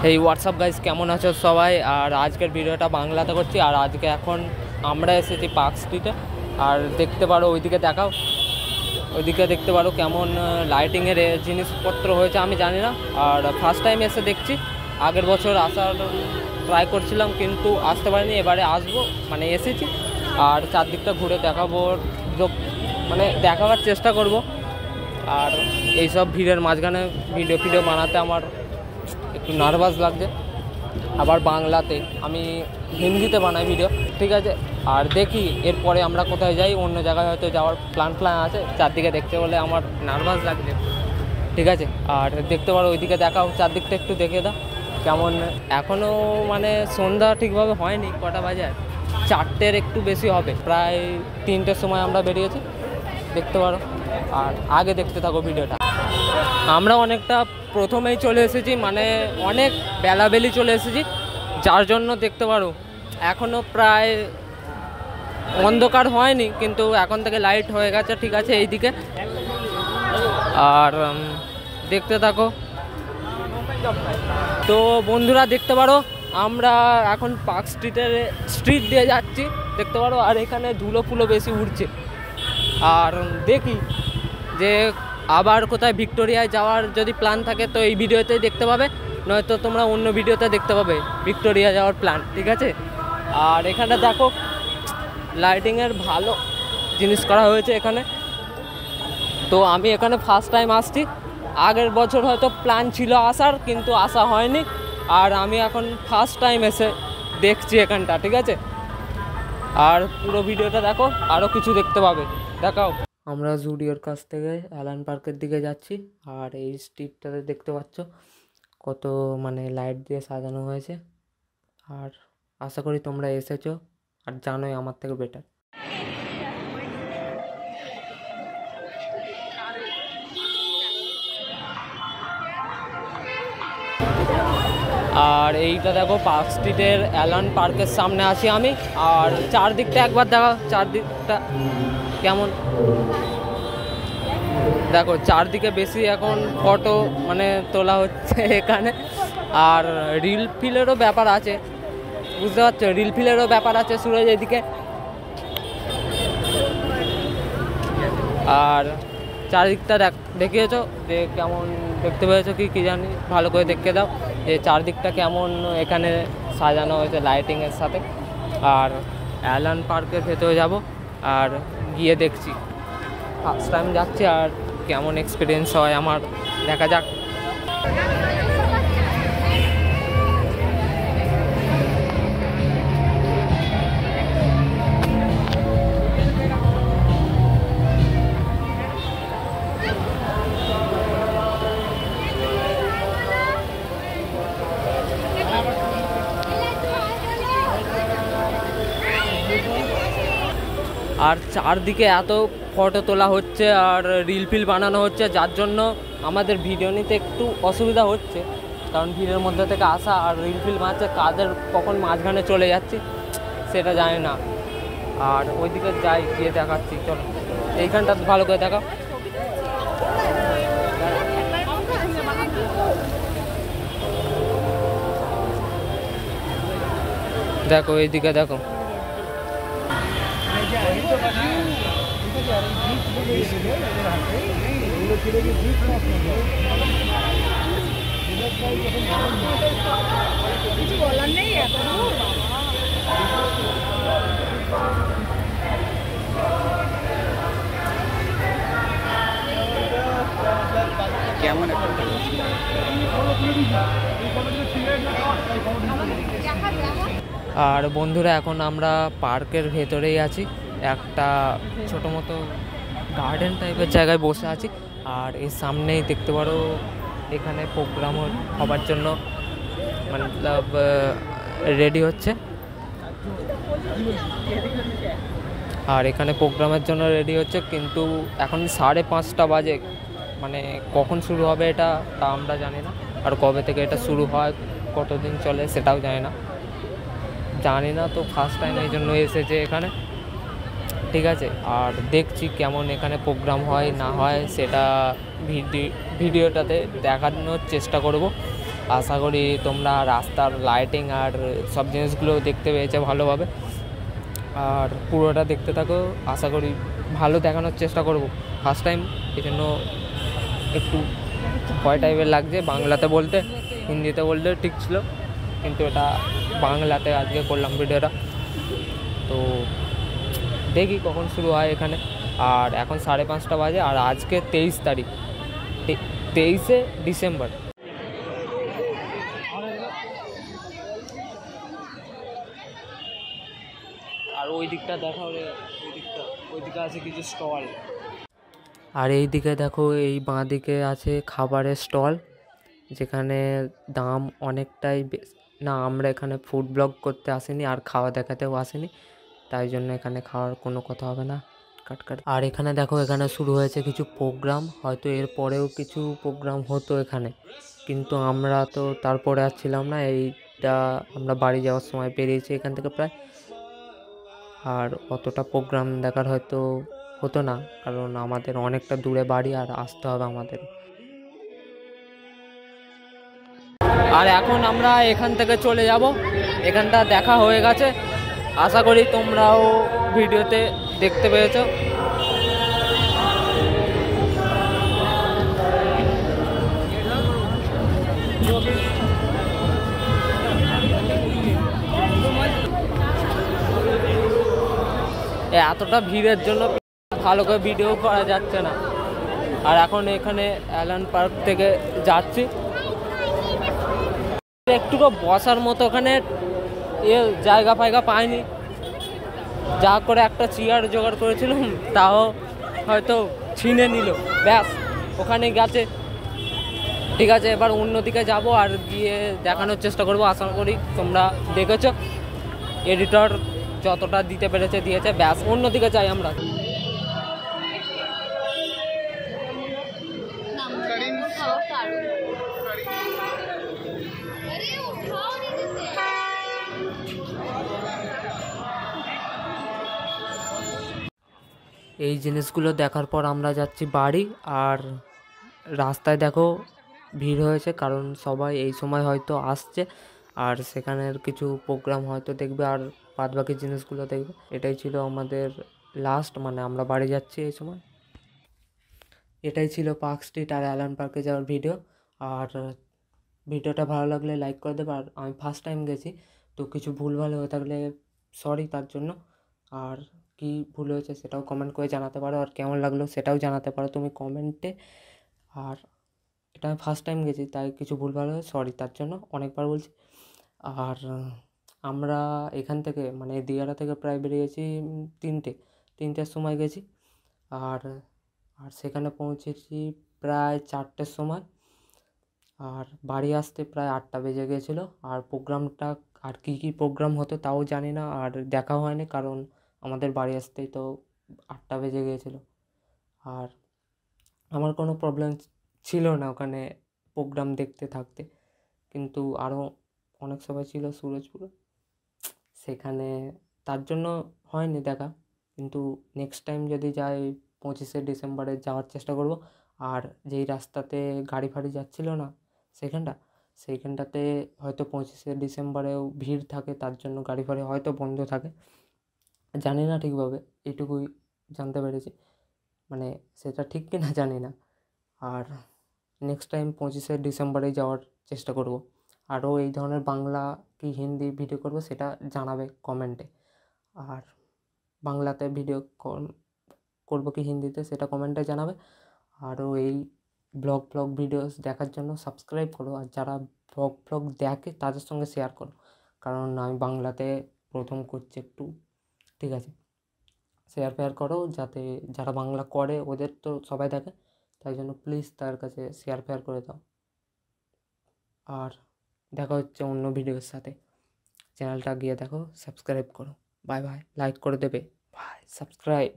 এই WhatsApp guys, কেমন আছো সবাই? আর আজকের ভিডিওটা বাংলাতে করছি। আর আজকে এখন আমরা এসেছি পার্ক স্ট্রিটে। আর দেখতে পারো ওইদিকে দেখাও, ওইদিকে দেখতে পারো কেমন লাইটিংয়ের জিনিসপত্র হয়েছে আমি জানি না। আর ফার্স্ট টাইম এসে দেখছি। আগের বছর আসার ট্রাই করছিলাম কিন্তু আসতে পারিনি, এবারে আসবো, মানে এসেছি। আর চারদিকটা ঘুরে দেখাবো, মানে দেখাবার চেষ্টা করব। আর এইসব ভিড়ের মাঝখানে ভিডিও বানাতে আমার একটু নার্ভাস লাগছে। আবার বাংলাতে, আমি হিন্দিতে বানাই ভিডিও, ঠিক আছে। আর দেখি এরপরে আমরা কোথায় যাই, অন্য জায়গায় হয়তো যাওয়ার প্ল্যান আছে। চারদিকে দেখতে বলে আমার নার্ভাস লাগছে, ঠিক আছে। আর দেখতে পারো ওইদিকে দেখাও, চারদিকটা একটু দেখে দাও কেমন। এখনও মানে সন্ধ্যা ঠিকভাবে হয়নি, কটা বাজে? 4টের একটু বেশি হবে, প্রায় 3টের সময় আমরা বেরিয়েছি, দেখতে পারো। আর আগে দেখতে থাকো ভিডিওটা। আমরা অনেকটা প্রথমেই চলে এসেছি, মানে অনেক বেলাবেলি চলে এসেছি, যার জন্য দেখতে পারো এখনও প্রায় অন্ধকার হয়নি, কিন্তু এখন থেকে লাইট হয়ে গেছে, ঠিক আছে, এইদিকে। আর দেখতে থাকো। তো বন্ধুরা দেখতে পারো আমরা এখন পার্ক স্ট্রিট দিয়ে যাচ্ছি, দেখতে পারো। আর এখানে ধুলো ফুলো বেশি উঠছে। আর দেখি যে আবার কোথায় ভিক্টোরিয়ায় যাওয়ার যদি প্ল্যান থাকে তো এই ভিডিওতেই দেখতে পাবে, নয়তো তোমরা অন্য ভিডিওতে দেখতে পাবে ভিক্টোরিয়া যাওয়ার প্ল্যান, ঠিক আছে। আর এখানে দেখো লাইটিংয়ের ভালো জিনিস করা হয়েছে এখানে। তো আমি এখানে ফার্স্ট টাইম আসছি। আগের বছর হয়তো প্ল্যান ছিল আসার, কিন্তু আসা হয়নি। আর আমি এখন ফার্স্ট টাইম এসে দেখছি এখানটা, ঠিক আছে। আর পুরো ভিডিওটা দেখো, আরও কিছু দেখতে পাবে, দেখাও। আমরা জুডিওর কাছ থেকে অ্যালান পার্কের দিকে যাচ্ছি। আর এই স্ট্রিটটাতে দেখতে পাচ্ছ কত মানে লাইট দিয়ে সাজানো হয়েছে। আর আশা করি তোমরা এসেছো আর জানোই আমার থেকে বেটার। আর এইটা দেখো পার্ক স্ট্রিটের অ্যালান পার্কের সামনে আছি আমি। আর চারদিকটা একবার দেখো, চারদিকটা কেমন দেখো। চারদিকে বেশি এখন ফটো মানে তোলা হচ্ছে এখানে। আর রিল ফিলেরও ব্যাপার আছে, বুঝতে পারছো, রিল ফিলেরও ব্যাপার আছে সুরজ এদিকে। আর চারদিকটা দেখিয়েছো যে কেমন দেখতে পেয়েছো কি জানি, ভালো করে দেখে দাও যে চারদিকটা কেমন এখানে সাজানো হয়েছে লাইটিংয়ের সাথে। আর অ্যালান পার্কের ভেতরে যাব আর গিয়ে দেখছি, ফার্স্ট টাইম যাচ্ছি আর কেমন এক্সপিরিয়েন্স হয় আমার, দেখা যাক। আর চারদিকে এত ফটো তোলা হচ্ছে আর রিল ফিল বানানো হচ্ছে, যার জন্য আমাদের ভিডিও নিতে একটু অসুবিধা হচ্ছে, কারণ ভিড়ের মধ্যে থেকে আসা আর রিল ফিল বানাচ্ছে, কাদের কখন মাঝখানে চলে যাচ্ছি সেটা জানি না। আর ওইদিকে যাই, গিয়ে দেখাচ্ছি, চলো। এইখানটা ভালো করে দেখাও। দেখো এইদিকে দেখো। কিছু বলার নেই এখন। কেমন আর বন্ধুরা এখন আমরা পার্কের ভেতরেই আছি, একটা ছোটো মতো গার্ডেন টাইপের জায়গায় বসে আছি। আর এর সামনেই দেখতে পারো এখানে প্রোগ্রাম হবার জন্য মানে রেডি হচ্ছে। আর এখানে প্রোগ্রামের জন্য রেডি হচ্ছে, কিন্তু এখন 5:30 বাজে, মানে কখন শুরু হবে এটা তা আমরা জানি না। আর কবে থেকে এটা শুরু হয়, কতদিন চলে সেটাও জানি না। তো ফার্স্ট টাইম এই জন্য এসেছে এখানে, ঠিক আছে। আর দেখছি কেমন এখানে প্রোগ্রাম হয় না হয় সেটা ভিডিওটাতে দেখানোর চেষ্টা করব। আশা করি তোমরা রাস্তার লাইটিং আর সব জিনিসগুলো দেখতে পেয়েছো ভালোভাবে, আর পুরোটা দেখতে থাকো। আশা করি ভালো দেখানোর চেষ্টা করব। ফার্স্ট টাইম এই জন্য একটু ভয় টাইপের লাগছে বাংলাতে বলতে, হিন্দিতে বলতে ঠিক ছিল, কিন্তু এটা বাংলাতে আজকে করলাম ভিডিওটা। তো দেখি কখন শুরু হয় এখানে। আর এখন 5:30 বাজে, আর আজকে 23 তারিখ, 23শে ডিসেম্বর। আর ওই দিকটা দেখা হলে ওই দিকে আছে কিছু স্টল। আর এই দিকে দেখো, এই বাঁ দিকে আছে খাবারের স্টল, যেখানে দাম অনেকটাই না, আমরা এখানে ফুড ব্লগ করতে আসিনি আর খাওয়া দেখাতেও আসিনি, তাই জন্য এখানে খাওয়ার কোনো কথা হবে না। আর এখানে দেখো, এখানে শুরু হয়েছে কিছু প্রোগ্রাম, হয়তো এর পরেও কিছু প্রোগ্রাম হতো এখানে, কিন্তু আমরা তো তারপরে আর ছিলাম না। এইটা আমরা বাড়ি যাওয়ার সময় বেরিয়েছি এখান থেকে প্রায়, আর অতটা প্রোগ্রাম দেখার হয়তো হতো না, কারণ আমাদের অনেকটা দূরে বাড়ি আর আসতে হবে আমাদের। আর এখন আমরা এখান থেকে চলে যাব, এখানটা দেখা হয়ে গেছে, আশা করি তোমরাও ভিডিওতে দেখতে পেয়েছো। এতটা ভিড়ের জন্য ভালো করে ভিডিও করা যাচ্ছে না। আর এখন এখানে অ্যালান পার্ক থেকে যাচ্ছি, একটুকু বসার মতো ওখানে জায়গা ফায়গা পাইনি, যা করে একটা চেয়ার জোগাড় করেছিলাম তাও হয়তো ছিনে নিল, ব্যাস ওখানে গেছে। ঠিক আছে, এবার অন্যদিকে যাব আর গিয়ে দেখানোর চেষ্টা করব। আশা করি তোমরা দেখেছো, এডিটর যতটা দিতে পেরেছে দিয়েছে, ব্যাস অন্যদিকে যাই আমরা। এই জিনিসগুলো দেখার পর আমরা যাচ্ছি বাড়ি। আর রাস্তায় দেখো ভিড় হয়েছে, কারণ সবাই এই সময় হয়তো আসছে আর সেখানের কিছু প্রোগ্রাম হয়তো দেখবে আর বাদবাকি জিনিসগুলো দেখবে। এটাই ছিল আমাদের লাস্ট, মানে আমরা বাড়ি যাচ্ছি এই সময়। এটাই ছিল পার্ক স্ট্রিট আর অ্যালান পার্কে যাওয়ার ভিডিও। আর ভিডিওটা ভালো লাগলে লাইক করে দেবে। আর আমি ফার্স্ট টাইম গেছি, তো কিছু ভুলভাল হয়ে থাকলে সরি তার জন্য। আর কি ভুল হয়েছে সেটাও কমেন্ট করে জানাতে পারো, আর কেমন লাগলো সেটাও জানাতে পারো তুমি কমেন্টে। আর এটা আমি ফার্স্ট টাইম গেছি, তাই কিছু ভুলভাল হয়ে সরি তার জন্য অনেকবার বলছি। আর আমরা এখান থেকে মানে দিয়ারা থেকে প্রায় বেরিয়েছি 3টের সময় গেছি। আর আর সেখানে পৌঁছেছি প্রায় 4টের সময়, আর বাড়ি আসতে প্রায় 8টা বেজে গিয়েছিলো। আর প্রোগ্রামটা আর কী প্রোগ্রাম হতো তাও জানি না, আর দেখা হয়নি, কারণ আমাদের বাড়ি আসতেই তো 8টা বেজে গিয়েছিলো। আর আমার কোনো প্রবলেম ছিল না ওখানে প্রোগ্রাম দেখতে থাকতে, কিন্তু আরও অনেক সবাই ছিল সুরজপুরে, সেখানে তার জন্য হয়নি দেখা। কিন্তু নেক্সট টাইম যদি যাই 25শে ডিসেম্বরে যাওয়ার চেষ্টা করব। আর যেই রাস্তাতে গাড়ি ফাড়ি যাচ্ছিল না সেইখানটাতে হয়তো 25শে ডিসেম্বরেও ভিড় থাকে, তার জন্য গাড়ি ফাড়ি হয়তো বন্ধ থাকে, জানি না ঠিকভাবে, এটুকুই জানতে পেরেছি, মানে সেটা ঠিক কি না জানি না। আর নেক্সট টাইম 25শে ডিসেম্বরেই যাওয়ার চেষ্টা করব। আরও এই ধরনের বাংলা কি হিন্দি ভিডিও করব সেটা জানাবে কমেন্টে। আর বাংলাতে ভিডিও করব কি হিন্দিতে সেটা কমেন্টে জানাবে। আরও এই ব্লগ ভিডিওস দেখার জন্য সাবস্ক্রাইব করো, আর যারা ব্লগ দেখে তাদের সঙ্গে শেয়ার করো, কারণ আমি বাংলাতে প্রথম করছি একটু, ঠিক আছে। শেয়ার করো, যাতে যারা বাংলা করে ওদের তো সবাই দেখে, তাই জন্য প্লিজ তার কাছে শেয়ার করে দাও। আর দেখা হচ্ছে অন্য ভিডিওর সাথে, চ্যানেলটা গিয়ে দেখো, সাবস্ক্রাইব করো। বাই বাই, লাইক করে দেবে, বাই, সাবস্ক্রাইব।